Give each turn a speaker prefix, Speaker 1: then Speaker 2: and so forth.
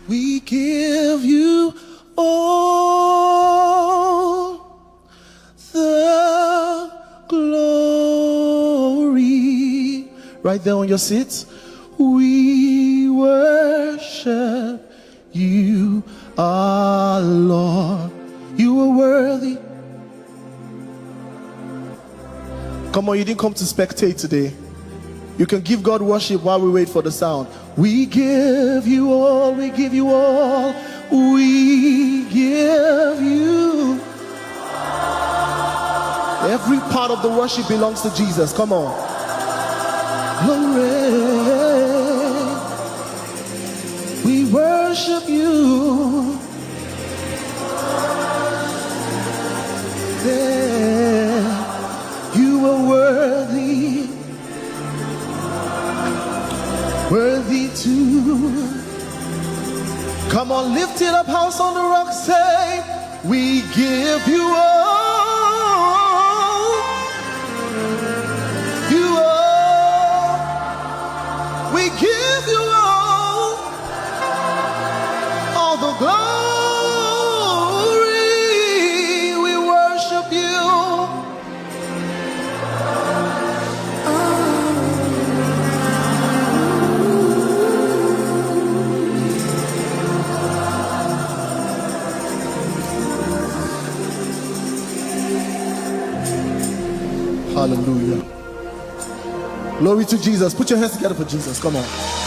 Speaker 1: We give you all the glory. Right there on your seats. We worship you, our Lord. You are worthy. Come on, you didn't come to spectate today. You can give God worship while we wait for the sound. We give you all, we give you all, we give you. Every part of the worship belongs to Jesus. Come on. Glory. We worship you. There, you are worthy. Worthy to. Come on, lift it up, house on the rock, say, we give you all. You all. We give you all the glory. We worship you. Hallelujah. Glory to Jesus. Put your hands together for Jesus. Come on.